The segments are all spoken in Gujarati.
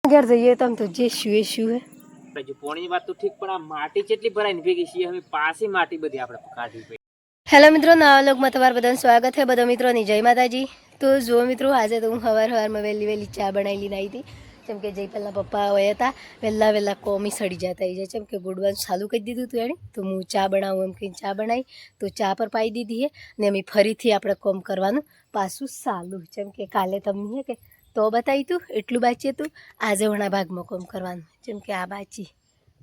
ઘેર જઈએ તમ તો જે શુએ શુએ જો પોણીની વાત તો ઠીક પણ આ માટી કેટલી ભરાઈને ભેગી છે હવે પાછી માટી બધી આપણે કાઢવી પડી. હેલો મિત્રો, નવા લોકમાં તમારું બધાનું સ્વાગત છે. બધા મિત્રોની જય માતાજી. તો જો મિત્રો, આજે તો હું સવારમાં વહેલી ચા બનાવી લઈને આવી હતી. જેમ કે જય પહેલાં પપ્પા આવ્યા હતા, વહેલા કોમી સડી જતા થઈ જાય. જેમ કે ગુડવાનું ચાલુ કરી દીધું હતું એણે, તો હું ચા બનાવું એમ કહીને ચા બનાવી તો ચા પર પાઈ દીધી છે ને અમે ફરીથી આપણે કોમ કરવાનું પાછું ચાલુ. જેમ કે કાલે તમને કે તો બતાવી તું એટલું બાચી હતું, આજે ઘણા ભાગમાં કોમ કરવાનું. જેમ કે આ બાચી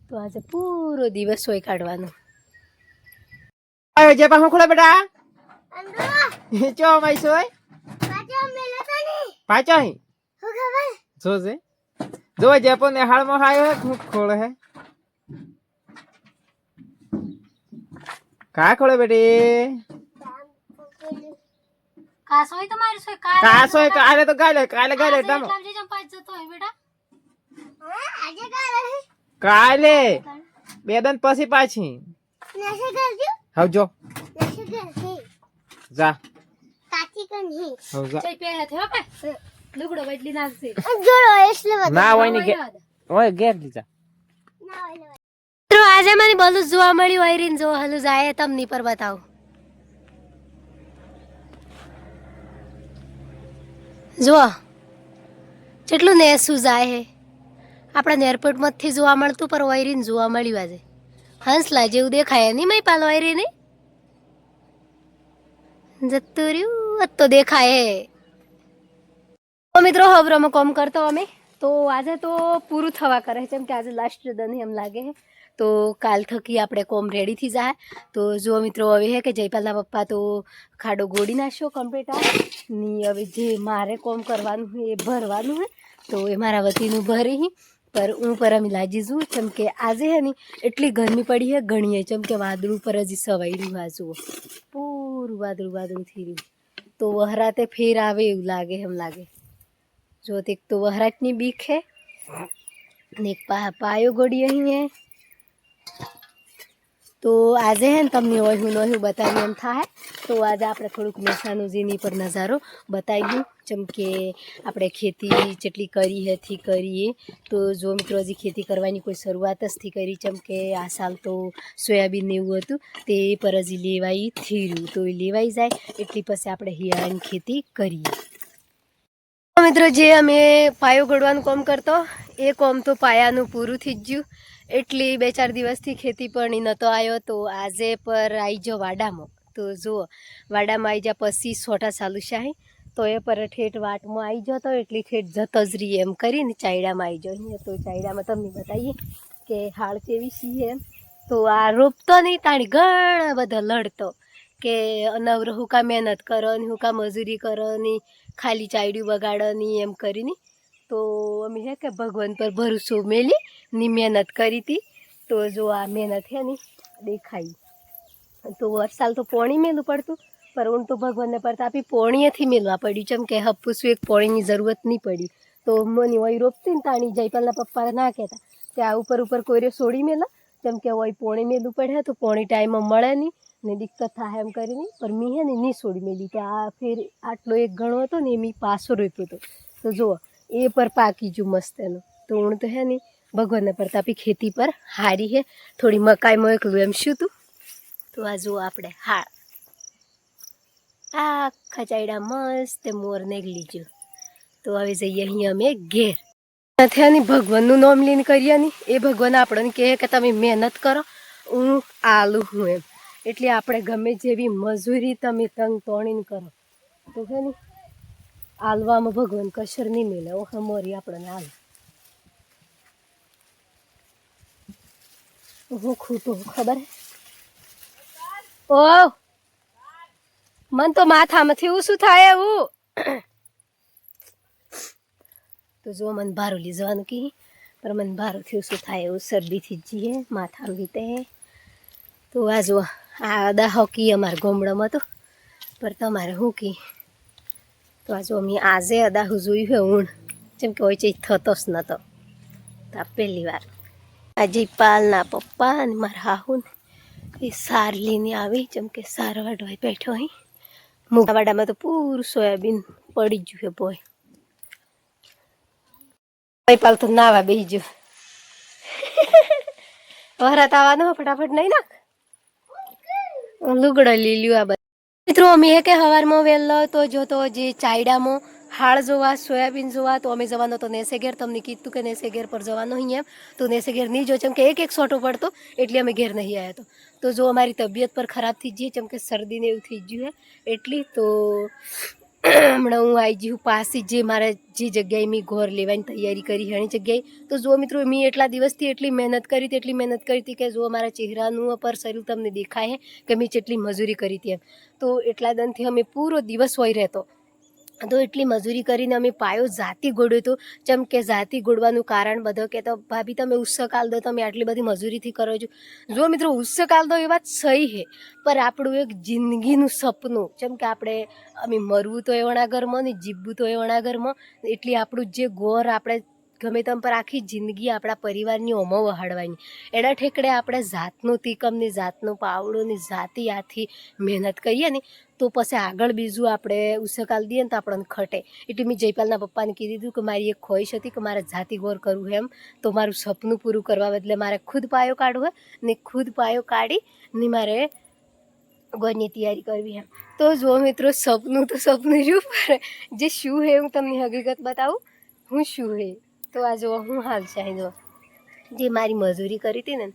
તો આજે પૂરો દિવસ હોય કાઢવાનો. આયો જે પાછો ખોલે બેટા ચો માઈ સોય પાછો હી જો જે જો જે પણ હાળ માં હાયો ખૂબ ખોલે હે કા ખોલે બેટી કાસોય તમારી સોય કાસોય કાલે તો કાલે તમ કાલે બે દન પછી પાછી આવજો જા કાચી કન આવજો ચઈ પે હે હો કે લુગડો બદલી નાખશે ના હોય ને ઓય ઘેર લીધા મિત્રો. આજે મને બોલું જોવા મળ્યું આયરીન જો હલુ જાય તમને પર બતાવું. જો કેટલું નેસું જાય હે આપણા એરપોર્ટ માંથી જોવા મળતું પર વાયરીન જોવા મળ્યું આજે. હંસલા જેવું દેખાય નહીં મય પાલો વાયરી ને જતું રહ્યું તો દેખાય. તો મિત્રો હવરામાં કોમ કરતો અમે તો આજે તો પૂરું થવા કરે છે. કેમ કે આજે લાસ્ટ દન એમ લાગે છે. તો કાલ થકી આપણે કોમ રેડી થઈ જાય. તો જો મિત્રો હવે હે કે જયપાલના પપ્પા તો ખાડો ગોળી નાખ્યો કમ્પ્લીટ ની હવે જે મારે કોમ કરવાનું હોય એ ભરવાનું હોય તો એ મારા વતીનું ભરી પર હું પર અમે લાજી જું. જેમ કે આજે હે ને એટલી ગરમી પડી હે ગણીએ. જેમ કે વાદળું પર હજી સવાઈ રહ્યું આ જુઓ પૂરું વાદળું થઈ રહ્યું. તો વહરાતે ફેર આવે એવું લાગે એમ લાગે. જો એક તો વહરાટની બીક હે ને એક પાયો ગોળી અહીં હે. તો આજે હે ને તમને હોય હું નહીં બતાવી એમ થાય. તો આજે આપણે થોડુંક મહેસાણુજીની પર નજારો બતાવી દઉં. જેમ કે આપણે ખેતી જેટલી કરી હતી કરીએ તો જો મિત્રો હજી ખેતી કરવાની કોઈ શરૂઆત જ થી કરી. જેમ કે આ સાલ તો સોયાબીન એવું હતું તે પર હજી લેવાઈ થયું તો એ લેવાઈ જાય એટલી પછી આપણે હિયાળાની ખેતી કરીએ. મિત્રો જે અમે પાયો ગોળવાનું કામ કરતો એ કામ તો પાયાનું પૂરું થઈ જ ગયું. એટલી 2-4 દિવસથી ખેતી પણ નહોતો આવ્યો તો આજે પર આવી જાઓ વાડામાં. તો જુઓ વાડામાં આવી જા પછી સોટા ચાલુ શાહી તો એ પર ઠેઠ વાટમાં આવી જતો એટલી ઠેઠ જતો જ રહીએ એમ કરીને ચાયડામાં આવી જાઓ. અહીંયા તો ચાયડામાં તમને બતાવીએ કે હાળ કેવી છીએ એમ. તો આ રોપતો નહીં તાણી ઘણા બધા લડતો કે નવરો હું કા મહેનત કરો ને હું કા મજૂરી કરો ને ખાલી ચાયડું બગાડો ની એમ કરીને. તો અમે હે કે ભગવાન પર ભરોસો મેલી ની મહેનત કરી હતી. તો જો આ મહેનત હે ને દેખાઈ. તો વરસાદ તો પોણી મેલું પડતું પર ઊન તો ભગવાનને પ્રતાપી પોણીએથી મેલવા પડ્યું. જેમ કે હપ્પુસું એક પોણીની જરૂરત નહીં પડી. તો મને વહી રોપતી ને તાણી જયપાલના પપ્પા ના કહેતા ત્યાં ઉપર કોઈરે છોડી મેલા. જેમ કે વહી પોણી મેલું પડે તો પોણી ટાઈમમાં મળે નહીં ને દિક્કત થાય એમ કરીને પણ મેં હે ને નહીં છોડી મેલી. તો આ ફેર આટલો એક ગણો હતો ને એ મેં પાછો રોપ્યો હતો. તો જુઓ એ પર પાકી જુ મસ્ત એનું. તો હું તો હે ને ભગવાનને પ્રતાપી ખેતી પર હારી હે. થોડી મકાઈમાં એકલું એમ શું તું. તો આ જુઓ આપણે હાળ આખા ચાયડા મસ્ત મોર નીકળી ગયું. તો હવે જઈએ અહીંયા અમે ઘેર નથી ને ભગવાનનું નામ લઈને કરીએ ને એ ભગવાન આપણને કહે કે તમે મહેનત કરો હું આલું હું એમ. એટલે આપણે ગમે જેવી મજૂરી તમે તંગ તોણીને કરો તો હે ને આલવામાં ભગવાન કશર નહીં મેલે. ઓ હમોરી આપણને હાલ હું ખૂટું ખબર હે. ઓ મન તો માથામાંથી એવું શું થાય એવું. તો જો મને ભારું લઈ જવાનું કી પર મને ભારું થયું શું થાય એવું શરદીથી જ જઈએ માથામાં વીતે. તો આ જો આ અદા હોકી અમારા ગોમડામાં તો પર તમારે શું કી. તો આ જો અમે આજે અદાહું જોયું હે ઊણ. જેમ કે હોય છે થતો જ નહોતો. તો આ પહેલી વાર આજે પાલના પપ્પા અને મારા હાહુ એ સાર લઈને આવી. જેમ કે સાર વાઢવા બેઠો અહીં વાડામાં તો પૂરું સોયાબીન પડી ગયું છે બોય. પાલ તો નાવા બેહી જો વરાત આવવાનો ફટાફટ નહીં નાખ લુગડો લીલ્યું આ બધું મિત્રો અમે કે હવારમાં વહેલો તો જોતો જે ચાયડામાં હાળ જોવા સોયાબીન જોવા તો અમે જવાનો તો નેસે ઘેર તમને કીધું કે નેસે ઘેર પર જવાનો અહીં એમ તો નેસે ઘેર નહીં જો ચમ કે એક સોટો પડતો એટલે અમે ઘેર નહીં આવ્યા તો જો અમારી તબિયત પર ખરાબ થઈ ગઈ ચમ કે શરદીને એવું થઈ ગયું હે એટલી તો હમણાં હું આવી ગયું પાછી જે મારા જે જગ્યાએ મેં ઘર લેવાની તૈયારી કરી એની જગ્યાએ તો જો મિત્રો મેં એટલા દિવસથી એટલી મહેનત કરી હતી કે જો મારા ચહેરાનું પર શરીર તમને દેખાય કે મેં જેટલી મજૂરી કરી હતી એમ તો એટલા દનથી અમે પૂરો દિવસ હોય રહેતો તો એટલી મજૂરી કરીને અમે પાયો જાતી ગોળ્યો હતો જેમ કે જાતી ગોળવાનું કારણ બધો કે તો ભાભી તમે ઉત્સક આલ દો તમે આટલી બધી મજૂરીથી કરો છો જો મિત્રો ઉત્સક આલ દો એ વાત સહી છે પર આપણું એક જિંદગીનું સપનું જેમ કે આપણે અમે મરવું તો એવણા ઘરમાં ને જીવવું તો એવણા ઘરમાં એટલી આપણું જે ગોર આપણે ગમે તેમ પર આખી જિંદગી આપણા પરિવારની ઓમો વહાડવાની એના ઠેકડે આપણે જાતનું તીકમની જાતનું પાવડોની જાતી આથી મહેનત કરીએ ને તો પછી આગળ બીજું આપણે ઉસકાલ દઈએ ને તો આપણને ખટે એટલે મેં જયપાલના પપ્પાને કીધું હતું કે મારી એક ખોઈશ હતી કે મારે જાતિ ગોર કરવું એમ તો મારું સપનું પૂરું કરવા બદલે મારે ખુદ પાયો કાઢવો ને ખુદ પાયો કાઢી ને મારે ગોરની તૈયારી કરવી એમ તો જો મિત્રો સપનું તો સપનું જ ઉપર જે શું હે હું તમને હકીકત બતાવું હું શું હે તો આ જો હું હાલ છે જો જે મારી મજૂરી કરી હતી ને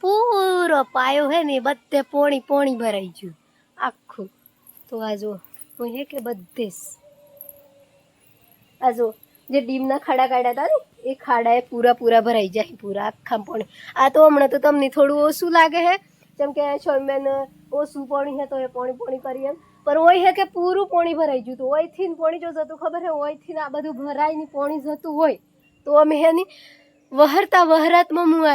પૂરો પાયો હે ને બધે પોણી ભરાઈ ગયું આખું તો આ જો હું હે કે બધે આ જો જે ડીમના ખાડા કાઢ્યા હતા ને એ ખાડાએ પૂરા ભરાઈ જાય પૂરા આખા પોણી આ તો હમણાં તો તમને થોડું ઓછું લાગે હે જેમ કે સોમબેન ઓછું પોણી હે તો એ પોણી કરી એમ પણ ઓય હે કે પૂરું પોણી ભરાઈ ગયું હતું ઓયથી પોણી જો જતું ખબર હે ઓયથી આ બધું ભરાઈને પોણી જતું હોય તો અમે હે ની વહરતા વહરાતમાં હું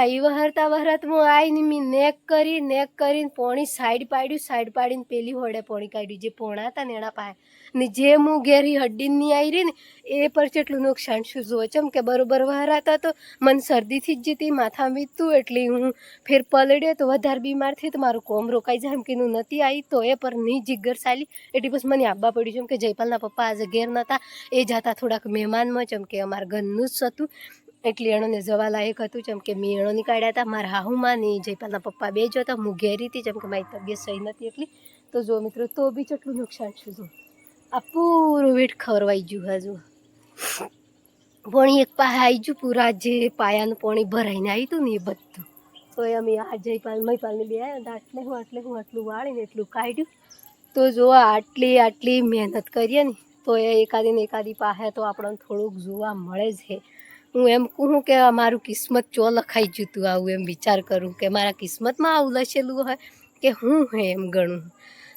આવીને મેં નેક કરીને પોણી સાઈડ પાડીને પેલી હોડે પોણી કાઢ્યું જે પોણા હતા ને એના પાસે ને જે હું ઘેરી હડ્ડીની આવી રહી ને એ પર કેટલું નુકસાન શું જુઓ ચમ કે બરોબર વહરાતા તો મને શરદીથી જ જતી માથા વીતું એટલે હું ફેર પલડ્યો તો વધારે બીમાર થઈ તો મારું કોમ રોકાઈ જાય એમ કે હું નથી આવી તો એ પર નહીં જીગર ચાલી એટલે પછી મને આવવા પડ્યું જેમ કે જયપાલના પપ્પા આજે ઘેર નહોતા એ જતા થોડાક મહેમાનમાં જેમ કે અમારા ઘરનું જ હતું એટલે એણોને જવા લાયક હતું જેમ કે મેં એણો નીકાળ્યા હતા મારા હાહુમાં ને જયપાલના પપ્પા બે જ હતા હું ઘેરી હતી જેમ કે મારી તબિયત સહી નથી એટલી તો જો મિત્રો તો બી કેટલું નુકસાન છું જો આ પૂરું વેટ ખવરવાઈ ગયું હજુ પોણી એક પાસે આવી ગયું પૂરા જે પાયાનું પોણી ભરાઈને આવ્યું હતું ને એ બધું તો એ અમે આ મહીપાલને બે આવ્યા આટલું વાળીને એટલું કાઢ્યું તો જો આટલી મહેનત કરીએ ને તો એ એકાદી પાસે તો આપણને થોડુંક જોવા મળે જ છે હું એમ કહું કે મારું કિસ્મત ચો લખાઈ ગયું હતું આવું એમ વિચાર કરું કે મારા કિસ્મતમાં આવું લખેલું હોય કે હું હે એમ ગણું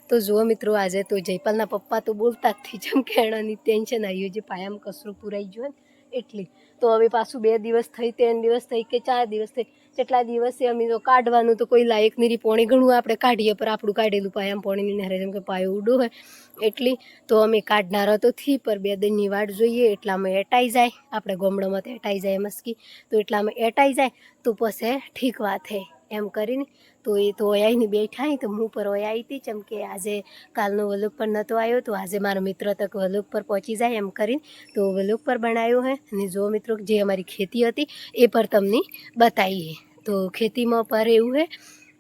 તો જુઓ મિત્રો આજે તો જયપાલના પપ્પા તો બોલતા જ થઈ જેમ કે એનાની ટેન્શન આવ્યું જે પાયામાં કચરો પૂરાઈ ગયો ને એટલી તો હવે પાછું 2 દિવસ થઈ 3 દિવસ થઈ કે 4 દિવસ થઈ જેટલા દિવસે અમે તો કાઢવાનું તો કોઈ લાયક નીરી પોણી ઘણું આપણે કાઢીએ પર આપણું કાઢેલું પાયામાં પોણીની નહેરે જેમ કે પાયો ઉડો હોય એટલી તો અમે કાઢનારા તો થી પર 2 દિનની વાટ જોઈએ એટલામાં એટાઈ જાય આપણે ગોમડામાં તો એટાઈ જાય મસ્કી તો એટલામાં એટાઈ જાય તો પછી ઠીક વાત હે એમ કરીને તો એ તો આવીને બેઠા તો હું પર આવી હતી જેમ કે આજે કાલનો વલોગ પર નહોતો આવ્યો તો આજે મારો મિત્ર તક વલોગ પર પહોંચી જાય એમ કરીને તો વલોગ પર બનાવ્યો હે અને જો મિત્રો જે અમારી ખેતી હતી એ પર તમને બતાવીએ તો ખેતીમાં પર એવું હે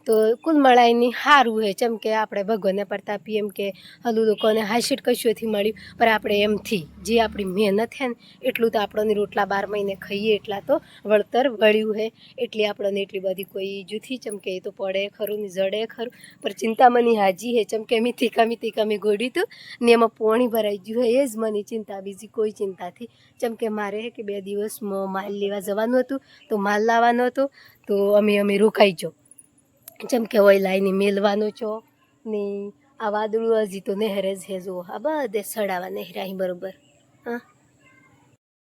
તો કુલ મળાઈને સારું હે જેમ કે આપણે ભગવાનને પ્રતાપી એમ કે હલું લોકોને હાસીટ કશુંથી મળ્યું પણ આપણે એમથી જે આપણી મહેનત છે ને એટલું તો આપણને રોટલા 12 મહિને ખાઈએ એટલા તો વળતર વળ્યું હે એટલે આપણને એટલી બધી કોઈ જૂથી ચમકે એ તો પડે ખરું ને જડે ખરું પણ ચિંતામણી હાજી હે ચમકે મેં તીકા મેં ગોડ્યું હતું ને એમાં પોણી ભરાઈ ગયું હે એ જ મને ચિંતા બીજી કોઈ ચિંતાથી ચમકે મારે કે 2 દિવસમાં માલ લેવા જવાનું હતું તો માલ લાવવાનો હતો તો અમે રોકાઈ જો જેમ કે હોય લાઈને મેલવાનો છો ને આ વાદળું હજી તો નહેરે જ હે જો આ બધે સડાવા નહેરાઈ બરોબર હા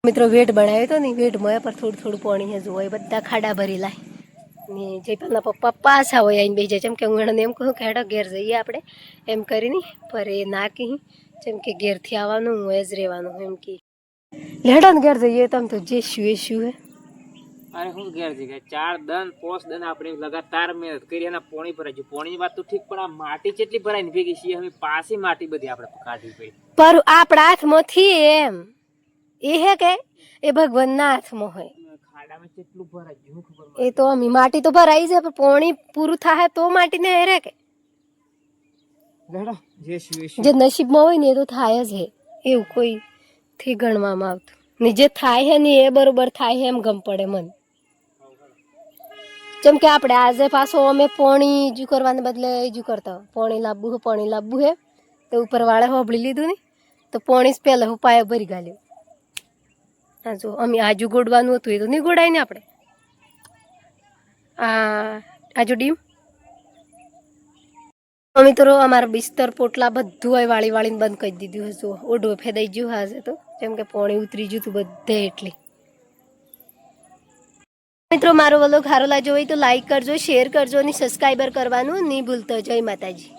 મિત્રો વેટ બનાવ્યો હતો ને વેટ મોયા પર થોડું પાણી હે જો એ બધા ખાડા ભરી લાય ને જયપાલના પપ્પા પાછા હોય આવીને બેસી જાય જેમ કે હું એને એમ કહું કે હેડો ઘેર જઈએ આપણે એમ કરીને પર એ ના કહી જેમ કે ઘેરથી આવવાનું હોય જ રહેવાનું એમ કે હેડો ને ઘેર જઈએ તમે તો જે શું હે અરે હું ઘેર જગ્યા 4 દન 5 દન આપણે લગાતાર મહેનત કરી એના પોણી ભરાઈ ગયું પોણીની વાત તો ઠીક પણ આ માટી જેટલી ભરાઈને ભેગી છે અમે પાછી માટી બધી આપણે કાઢવી પડી પર આપણા હાથમાંથી એમ એ હે કે એ ભગવાનના હાથમાં હોય. ખાડામાં કેટલું ભરાય જેવું ખબર પડે. એ તો અમી માટી તો ભરાઈ છે પણ પોણી પૂરું થાય તો માટીને હેરે કે લેડો જે શું જે નસીબમાં હોય ને એ તો થાય જ હે, એવું કોઈ થી ગણવામાં આવતું ને જે થાય હે ને એ બરોબર થાય હે એમ ગમ પડે મન. જેમ કે આપણે આજે પાછો અમે પોણી ઈજુ કરવાને બદલે ઈજુ કરતા પોણી લાવવું હે તો ઉપરવાળે હોબળી લીધું ને તો પોણી જ પહેલા હું પાયો ભરી ગાલ્યો. હા જો અમે આજુ ગોડવાનું હતું એ તો નહીં ગોડાય ને આપણે. આજુ ડીમ અમે તો અમારા બિસ્તર પોટલા બધું હોય વાળી વાળીને બંધ કરી દીધું હશે. ઓઢો ફેદાઈ ગયું હાજે તો જેમ કે પોણી ઉતરી ગયું હતું બધે એટલી. મિત્રો મારો વ્લોગ સારો લાગ્યો હોય તો લાઈક કરજો, શેર કરજો અને સબસ્ક્રાઈબર કરવાનું નહીં ભૂલતા. જય માતાજી.